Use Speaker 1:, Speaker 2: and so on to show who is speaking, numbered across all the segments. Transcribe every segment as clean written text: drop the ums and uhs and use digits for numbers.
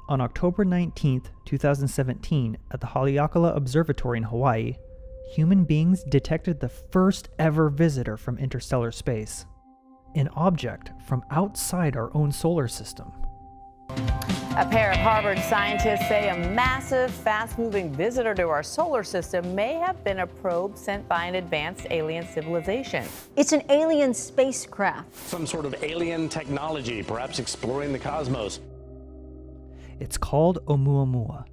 Speaker 1: On October 19, 2017, at the Haleakala Observatory in Hawaii, human beings detected the first ever visitor from interstellar space, an object from outside our own solar system.
Speaker 2: A pair of Harvard scientists say a massive, fast-moving visitor to our solar system may have been a probe sent by an advanced alien civilization.
Speaker 3: It's an alien spacecraft.
Speaker 4: Some sort of alien technology, perhaps exploring the cosmos.
Speaker 1: It's called Oumuamua,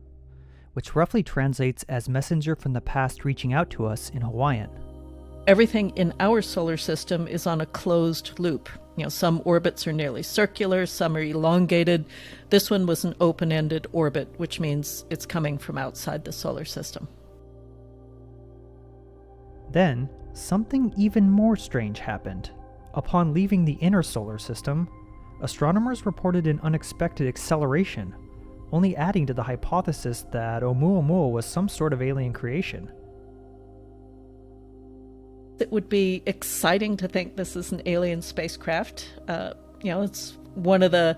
Speaker 1: which roughly translates as messenger from the past reaching out to us in Hawaiian.
Speaker 5: Everything in our solar system is on a closed loop. Some orbits are nearly circular, some are elongated. This one was an open-ended orbit, which means it's coming from outside the solar system.
Speaker 1: Then, something even more strange happened. Upon leaving the inner solar system, astronomers reported an unexpected acceleration, only adding to the hypothesis that Oumuamua was some sort of alien creation.
Speaker 5: It would be exciting to think this is an alien spacecraft. It's one of the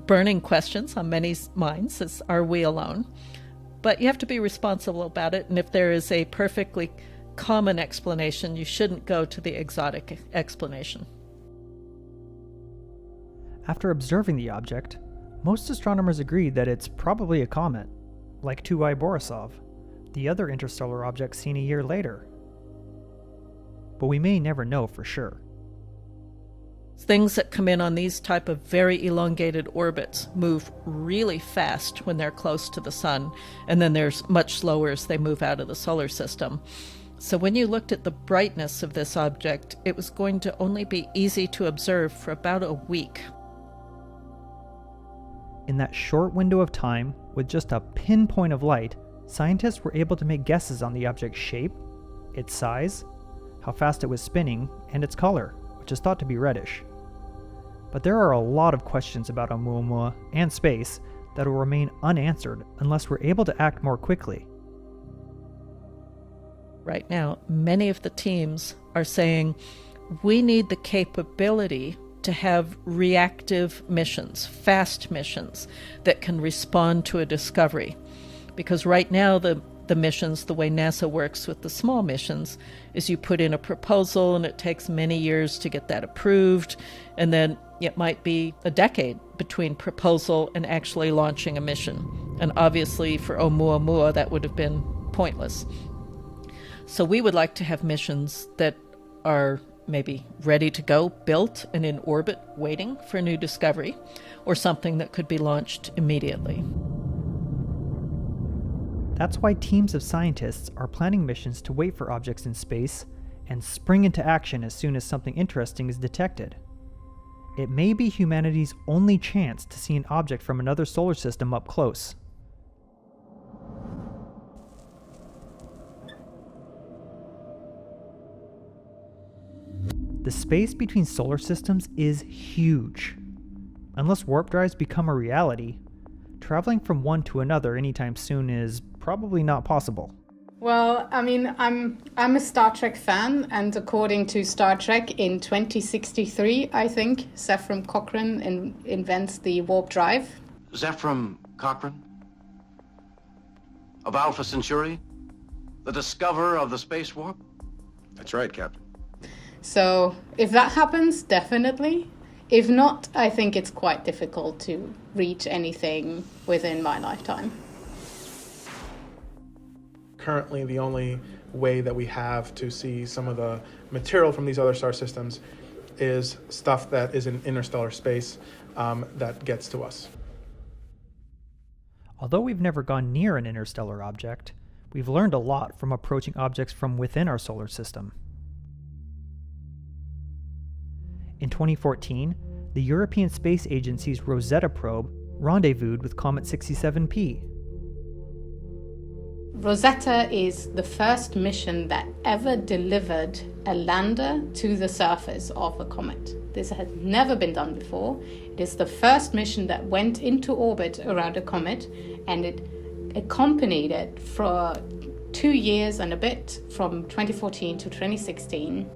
Speaker 5: burning questions on many minds is, are we alone? But you have to be responsible about it, and if there is a perfectly common explanation, you shouldn't go to the exotic explanation.
Speaker 1: After observing the object, most astronomers agreed that it's probably a comet, like 2I Borisov, the other interstellar object seen a year later. But we may never know for sure.
Speaker 5: Things that come in on these type of very elongated orbits move really fast when they're close to the sun, and then they're much slower as they move out of the solar system. So when you looked at the brightness of this object, it was going to only be easy to observe for about a week.
Speaker 1: In that short window of time, with just a pinpoint of light, scientists were able to make guesses on the object's shape, its size, how fast it was spinning, and its color, which is thought to be reddish. But there are a lot of questions about Oumuamua and space that will remain unanswered unless we're able to act more quickly.
Speaker 5: Right now, many of the teams are saying we need the capability to have reactive missions, fast missions that can respond to a discovery. Because right now the missions, the way NASA works with the small missions, is you put in a proposal and it takes many years to get that approved, and then it might be a decade between proposal and actually launching a mission. And obviously for Oumuamua that would have been pointless. So we would like to have missions that are maybe ready to go, built and in orbit waiting for a new discovery, or something that could be launched immediately.
Speaker 1: That's why teams of scientists are planning missions to wait for objects in space and spring into action as soon as something interesting is detected. It may be humanity's only chance to see an object from another solar system up close. The space between solar systems is huge. Unless warp drives become a reality, traveling from one to another anytime soon is probably not possible.
Speaker 6: Well, I mean, I'm a Star Trek fan, and according to Star Trek, in 2063, I think, Zephram Cochrane invents the warp drive.
Speaker 7: Zephram Cochrane? Of Alpha Centauri? The discoverer of the space warp?
Speaker 8: That's right, Captain.
Speaker 6: So, if that happens, definitely. If not, I think it's quite difficult to reach anything within my lifetime.
Speaker 9: Currently, the only way that we have to see some of the material from these other star systems is stuff that is in interstellar space that gets to us.
Speaker 1: Although we've never gone near an interstellar object, we've learned a lot from approaching objects from within our solar system. In 2014, the European Space Agency's Rosetta probe rendezvoused with Comet 67P.
Speaker 6: Rosetta is the first mission that ever delivered a lander to the surface of a comet. This has never been done before. It is the first mission that went into orbit around a comet, and it accompanied it for 2 years and a bit, from 2014 to 2016.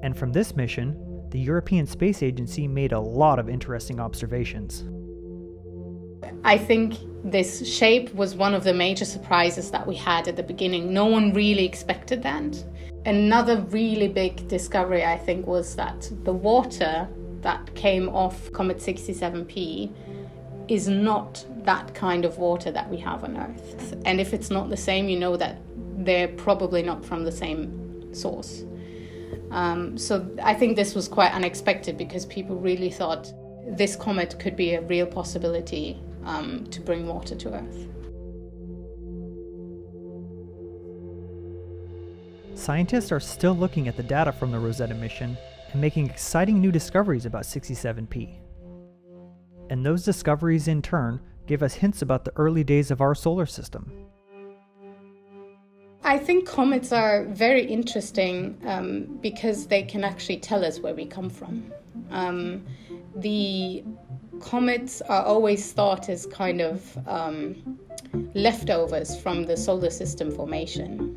Speaker 1: And from this mission, the European Space Agency made a lot of interesting observations.
Speaker 6: I think this shape was one of the major surprises that we had at the beginning. No one really expected that. Another really big discovery, I think, was that the water that came off Comet 67P is not that kind of water that we have on Earth. And if it's not the same, you know that they're probably not from the same source. So I think this was quite unexpected because people really thought this comet could be a real possibility to bring water to Earth.
Speaker 1: Scientists are still looking at the data from the Rosetta mission and making exciting new discoveries about 67P. And those discoveries, in turn, give us hints about the early days of our solar system.
Speaker 6: I think comets are very interesting because they can actually tell us where we come from. The comets are always thought as kind of leftovers from the solar system formation.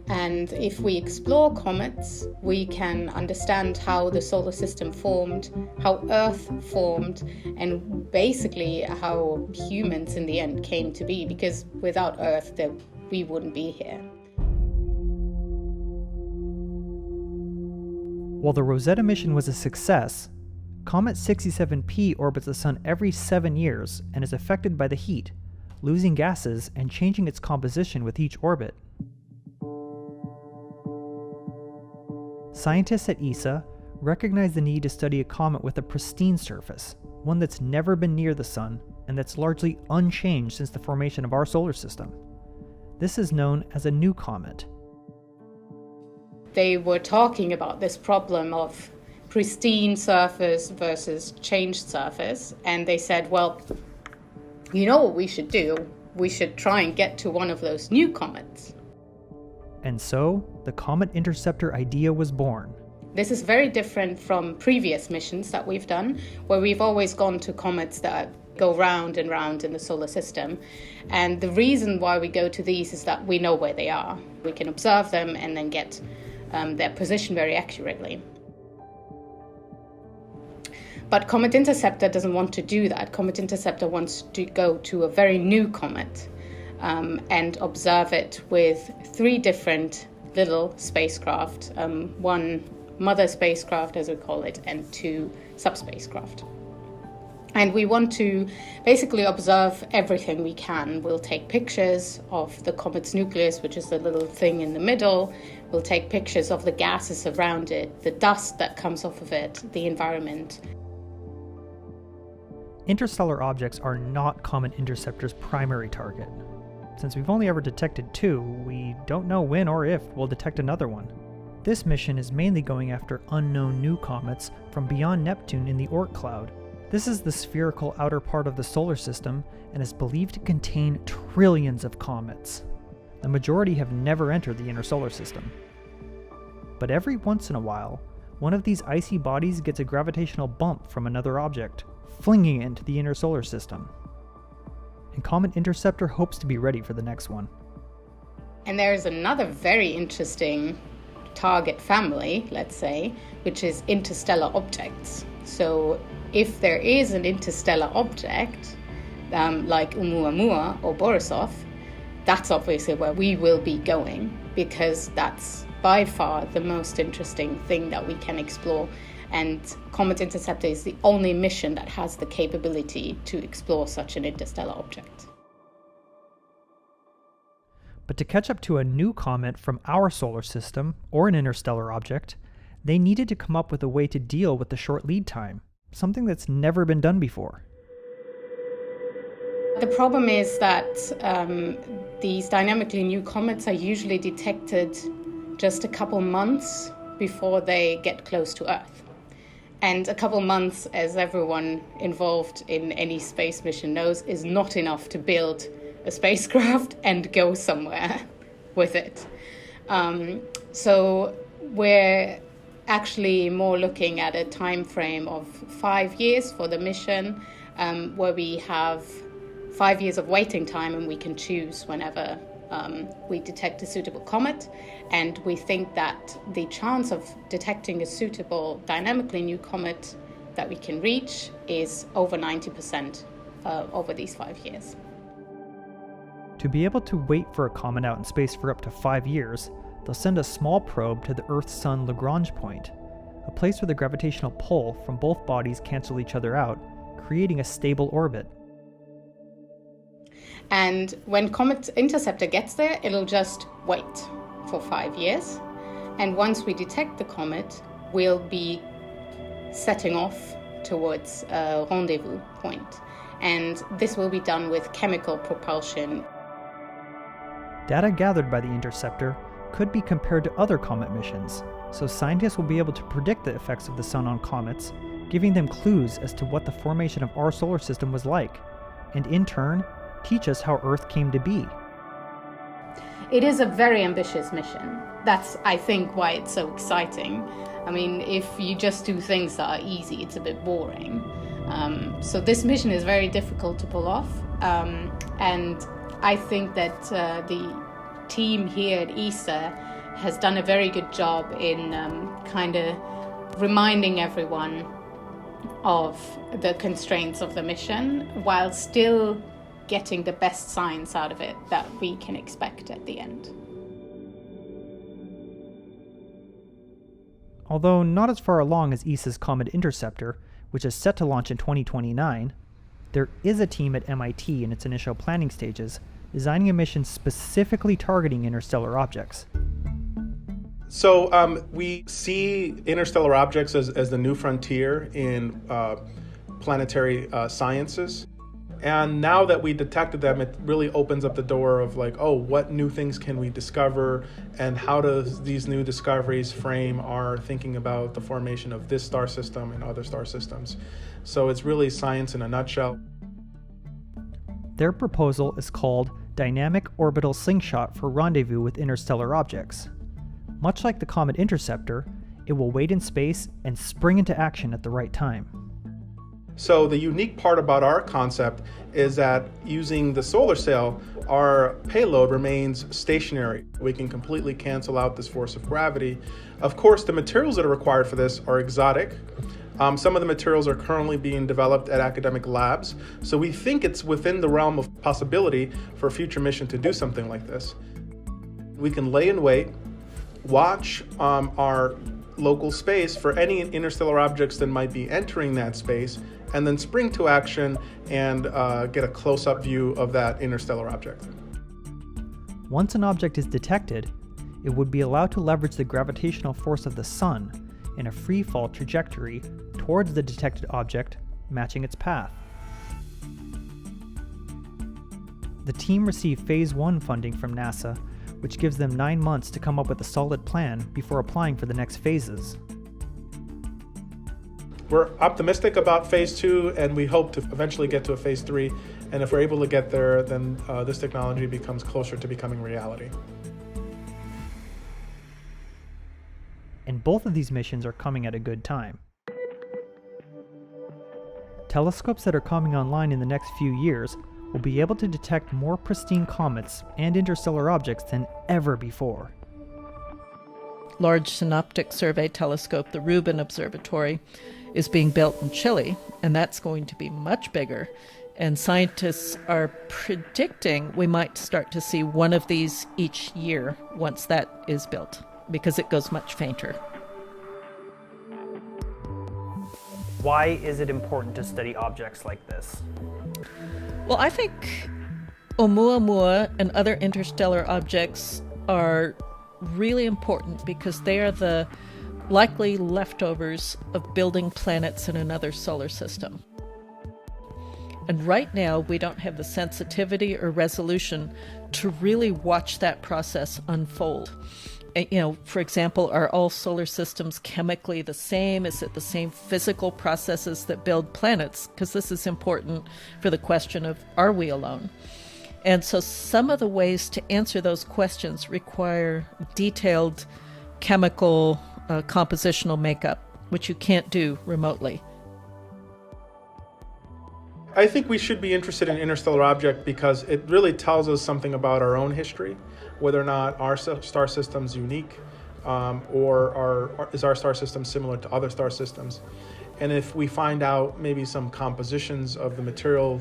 Speaker 6: And if we explore comets, we can understand how the solar system formed, how Earth formed, and basically how humans in the end came to be, because without Earth, we wouldn't be here.
Speaker 1: While the Rosetta mission was a success, Comet 67P orbits the Sun every 7 years and is affected by the heat, losing gases and changing its composition with each orbit. Scientists at ESA recognize the need to study a comet with a pristine surface, one that's never been near the Sun and that's largely unchanged since the formation of our solar system. This is known as a new comet.
Speaker 6: They were talking about this problem of pristine surface versus changed surface, and they said, well, you know what we should do? We should try and get to one of those new comets.
Speaker 1: And so, the Comet Interceptor idea was born.
Speaker 6: This is very different from previous missions that we've done, where we've always gone to comets that go round and round in the solar system. And the reason why we go to these is that we know where they are. We can observe them and then get their position very accurately. But Comet Interceptor doesn't want to do that. Comet Interceptor wants to go to a very new comet and observe it with 3 different little spacecraft, 1 mother spacecraft, as we call it, and 2 subspacecraft. And we want to basically observe everything we can. We'll take pictures of the comet's nucleus, which is the little thing in the middle. We'll take pictures of the gases around it, the dust that comes off of it, the environment.
Speaker 1: Interstellar objects are not Comet Interceptor's primary target. Since we've only ever detected 2, we don't know when or if we'll detect another one. This mission is mainly going after unknown new comets from beyond Neptune in the Oort cloud. This is the spherical outer part of the solar system and is believed to contain trillions of comets. The majority have never entered the inner solar system. But every once in a while, one of these icy bodies gets a gravitational bump from another object, flinging it into the inner solar system. And Comet Interceptor hopes to be ready for the next one.
Speaker 6: And there's another very interesting target family, let's say, which is interstellar objects. So if there is an interstellar object, like Oumuamua or Borisov, that's obviously where we will be going, because that's by far the most interesting thing that we can explore. And Comet Interceptor is the only mission that has the capability to explore such an interstellar object.
Speaker 1: But to catch up to a new comet from our solar system, or an interstellar object, they needed to come up with a way to deal with the short lead time, something that's never been done before.
Speaker 6: The problem is that these dynamically new comets are usually detected just a couple months before they get close to Earth. And a couple months, as everyone involved in any space mission knows, is not enough to build a spacecraft and go somewhere with it. So we're actually more looking at a time frame of 5 years for the mission, where we have 5 years of waiting time and we can choose whenever we detect a suitable comet. And we think that the chance of detecting a suitable dynamically new comet that we can reach is over 90%. over these 5 years.
Speaker 1: To be able to wait for a comet out in space for up to 5 years, they'll send a small probe to the Earth-Sun Lagrange point, a place where the gravitational pull from both bodies cancel each other out, creating a stable orbit.
Speaker 6: And when Comet Interceptor gets there, it'll just wait for 5 years. And once we detect the comet, we'll be setting off towards a rendezvous point. And this will be done with chemical propulsion.
Speaker 1: Data gathered by the interceptor could be compared to other comet missions, so scientists will be able to predict the effects of the sun on comets, giving them clues as to what the formation of our solar system was like, and in turn, teach us how Earth came to be.
Speaker 6: It is a very ambitious mission. That's, I think, why it's so exciting. I mean, if you just do things that are easy, it's a bit boring. So this mission is very difficult to pull off. And I think that the team here at ESA has done a very good job in kind of reminding everyone of the constraints of the mission while still getting the best science out of it that we can expect at the end.
Speaker 1: Although not as far along as ESA's Comet Interceptor, which is set to launch in 2029, there is a team at MIT in its initial planning stages designing a mission specifically targeting interstellar objects.
Speaker 9: So we see interstellar objects as the new frontier in planetary sciences. And now that we detected them, it really opens up the door of like, oh, what new things can we discover, and how does these new discoveries frame our thinking about the formation of this star system and other star systems. So it's really science in a nutshell.
Speaker 1: Their proposal is called Dynamic Orbital Slingshot for Rendezvous with Interstellar Objects. Much like the Comet Interceptor, it will wait in space and spring into action at the right time.
Speaker 9: So the unique part about our concept is that using the solar sail, our payload remains stationary. We can completely cancel out this force of gravity. Of course, the materials that are required for this are exotic. Some of the materials are currently being developed at academic labs. So we think it's within the realm of possibility for a future mission to do something like this. We can lay in wait, watch our local space for any interstellar objects that might be entering that space, and then spring to action and get a close-up view of that interstellar object.
Speaker 1: Once an object is detected, it would be allowed to leverage the gravitational force of the sun in a free-fall trajectory towards the detected object, matching its path. The team received Phase 1 funding from NASA, which gives them 9 months to come up with a solid plan before applying for the next phases.
Speaker 9: We're optimistic about Phase 2, and we hope to eventually get to a Phase 3. And if we're able to get there, then this technology becomes closer to becoming reality.
Speaker 1: And both of these missions are coming at a good time. Telescopes that are coming online in the next few years will be able to detect more pristine comets and interstellar objects than ever before.
Speaker 5: Large Synoptic Survey Telescope, the Rubin Observatory, is being built in Chile, and that's going to be much bigger. And scientists are predicting we might start to see one of these each year once that is built, because it goes much fainter.
Speaker 1: Why is it important to study objects like this?
Speaker 5: Well, I think Oumuamua and other interstellar objects are really important because they are the likely leftovers of building planets in another solar system. And right now, we don't have the sensitivity or resolution to really watch that process unfold. For example, are all solar systems chemically the same? Is it the same physical processes that build planets? Because this is important for the question of, are we alone? And so some of the ways to answer those questions require detailed chemical compositional makeup, which you can't do remotely.
Speaker 9: I think we should be interested in interstellar object because it really tells us something about our own history, whether or not our star system's unique, or is our star system similar to other star systems. And if we find out maybe some compositions of the material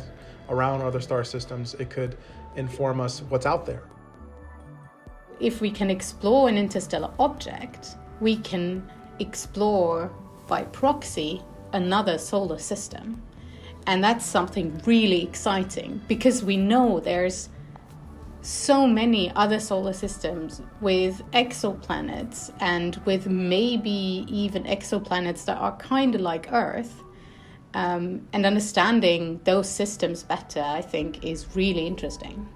Speaker 9: around other star systems, it could inform us what's out there.
Speaker 6: If we can explore an interstellar object, we can explore by proxy another solar system. And that's something really exciting because we know there's so many other solar systems with exoplanets and with maybe even exoplanets that are kind of like Earth. And understanding those systems better, I think, is really interesting.